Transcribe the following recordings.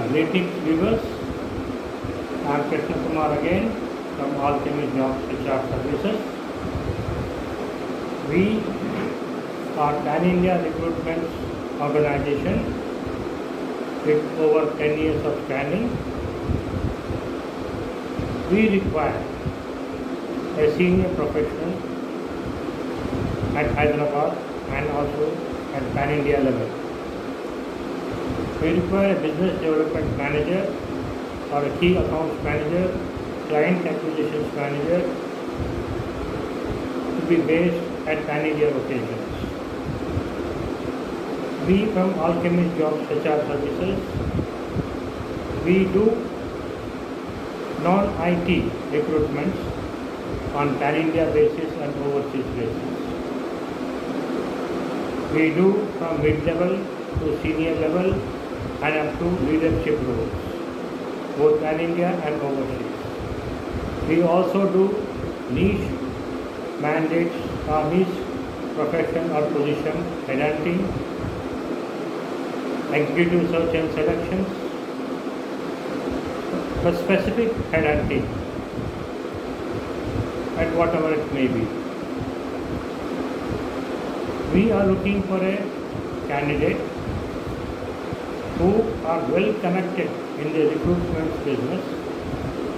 Greetings viewers, I am Krishna Kumar again from Alchemy Jobs HR Services. We are Pan-India recruitment organization with over 10 years of standing. We require a senior professional at Hyderabad and also at Pan-India level. We require a business development manager or a key accounts manager, client acquisitions manager to be based at Pan-India locations. We from Alchemist Jobs HR Services, we do non-IT recruitments on Pan-India basis and overseas basis. We do from mid-level to senior level and up to leadership roles, both Pan-India and overseas. We also do niche mandates or niche profession or position headhunting, executive search and selections, for specific headhunting at whatever it may be. We are looking for a candidate who are well connected in the recruitment business,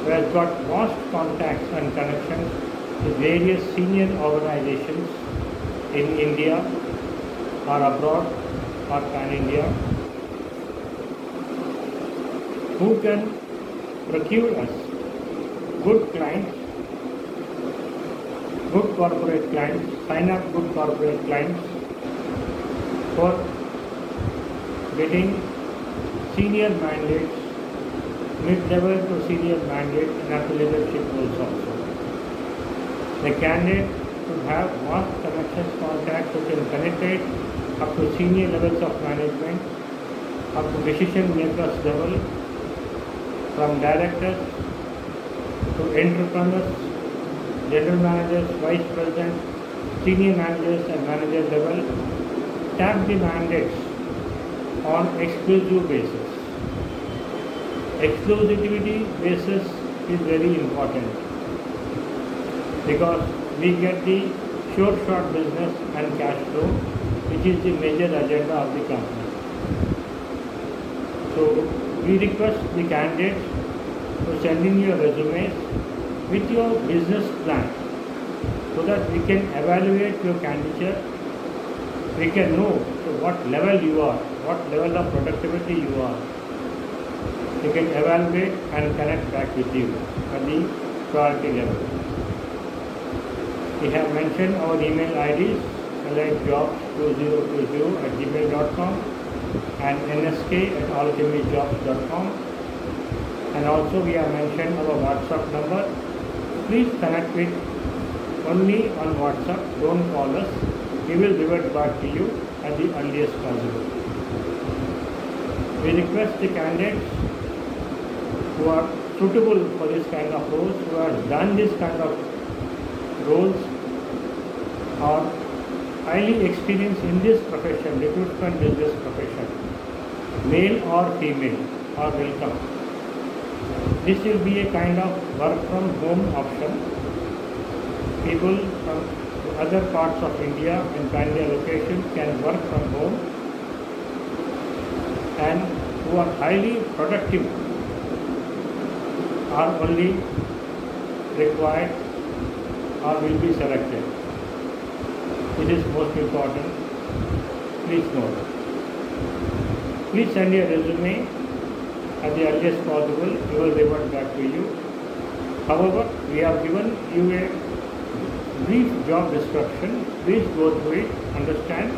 who has got vast contacts and connections with various senior organizations in India or abroad or Pan-India, who can procure us good clients, good corporate clients, sign up good corporate clients for getting senior mandates, mid-level to senior mandates and up to leadership roles also. The candidate should have vast connections, contacts who can penetrate up to senior levels of management, up to decision makers level, from directors to entrepreneurs, general managers, vice presidents, senior managers and manager level, tap the mandates on exclusive basis. Exclusivity basis is very important because we get the short business and cash flow, which is the major agenda of the company. So we request the candidates to send in your resumes with your business plan so that we can evaluate your candidature. We can know what level you are, what level of productivity you are. We can evaluate and connect back with you at the priority level. We have mentioned our email IDs like jobs2020@gmail.com and nsk@alchemyjobs.com, and also we have mentioned our WhatsApp number. Please connect with only on WhatsApp, don't call us. We will revert back to you at the earliest possible. We request the candidates who are suitable for this kind of roles, who have done this kind of roles, or highly experienced in this profession, recruitment business profession, male or female, are welcome. This will be a kind of work from home option. People from other parts of India and Pan-India locations can work from home and who are highly productive are only required or will be selected. It is most important. Please note. Please send your resume at the earliest possible. We will revert back to you. However, we have given you a brief job description. Please go through it, understand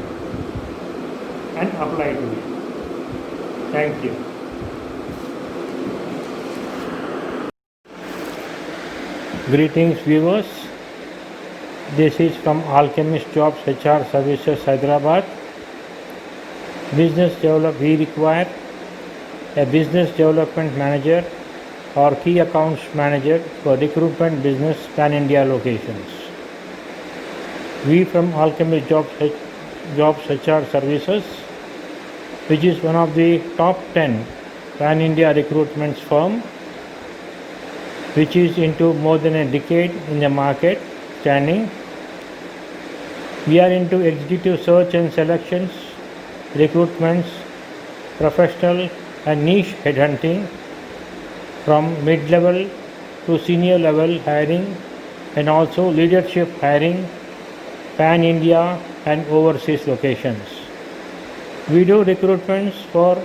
and apply to it. Thank you. Greetings viewers. This is from Alchemist Jobs HR Services Hyderabad. We require a business development manager or key accounts manager for recruitment business Pan-India locations. We from Alchemist Jobs HR Services, which is one of the top 10 pan-India recruitment firm which is into more than a decade in the market standing. We are into executive search and selections, recruitments, professional and niche headhunting from mid-level to senior level hiring and also leadership hiring, pan-India and overseas locations. We do recruitments for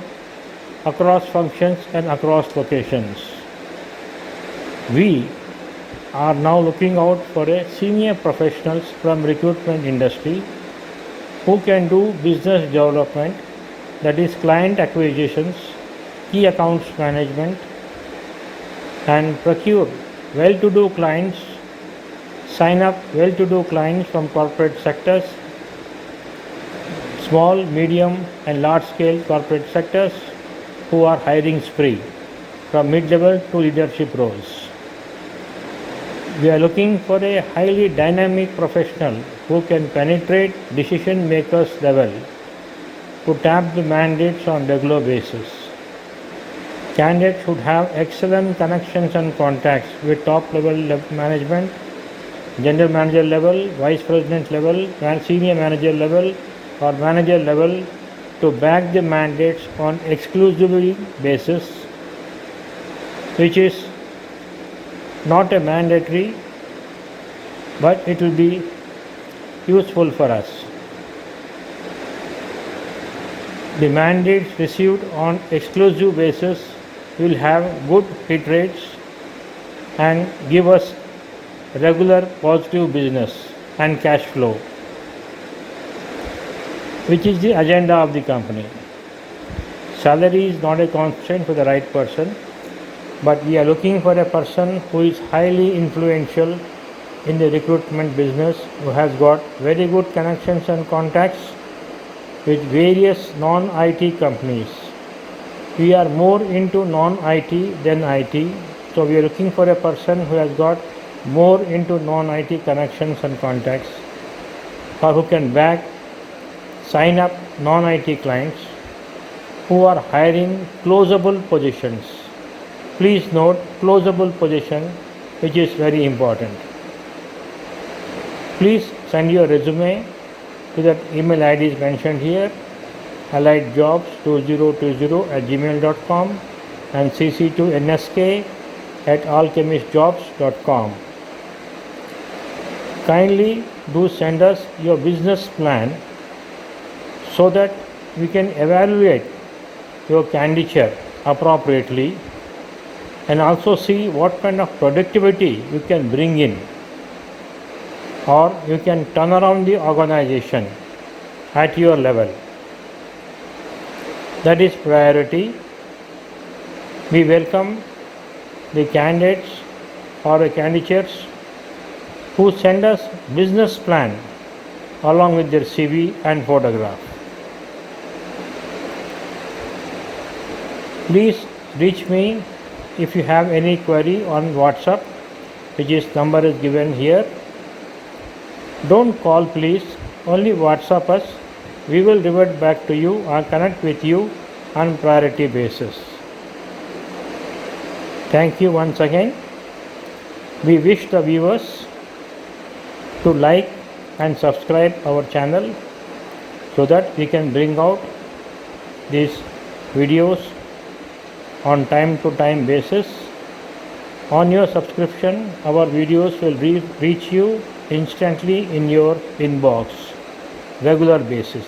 across functions and across locations. We are now looking out for a senior professionals from recruitment industry who can do business development, that is client acquisitions, key accounts management, and procure well-to-do clients, sign up well-to-do clients from corporate sectors, small, medium and large-scale corporate sectors who are hiring spree from mid-level to leadership roles. We are looking for a highly dynamic professional who can penetrate decision makers level to tap the mandates on regular basis. Candidates should have excellent connections and contacts with top level management, general manager level, vice president level, senior manager level or manager level to back the mandates on exclusively basis, which is not a mandatory, but it will be useful for us. The mandates received on exclusive basis will have good hit rates and give us regular positive business and cash flow, which is the agenda of the company. Salary is not a constraint for the right person, but we are looking for a person who is highly influential in the recruitment business, who has got very good connections and contacts with various non-IT companies. We are more into non-IT than IT, so we are looking for a person who has got more into non-IT connections and contacts, or who can back sign up non-IT clients who are hiring closable positions. Please note closable position, which is very important. Please send your resume to that email ID is mentioned here, alliedjobs2020@gmail.com and cc to nsk@alchemistjobs.com. Kindly do send us your business plan so that we can evaluate your candidature appropriately and also see what kind of productivity you can bring in, or you can turn around the organization at your level. That is priority. We welcome the candidates or the candidates who send us business plan along with their CV and photograph. Please reach me if you have any query on WhatsApp, which is number is given here. Don't call please, only WhatsApp us. We will revert back to you or connect with you on priority basis. Thank you once again. We wish the viewers to like and subscribe our channel so that we can bring out these videos on time to time basis. On your subscription, our videos will reach you instantly in your inbox regular basis.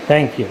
Thank you.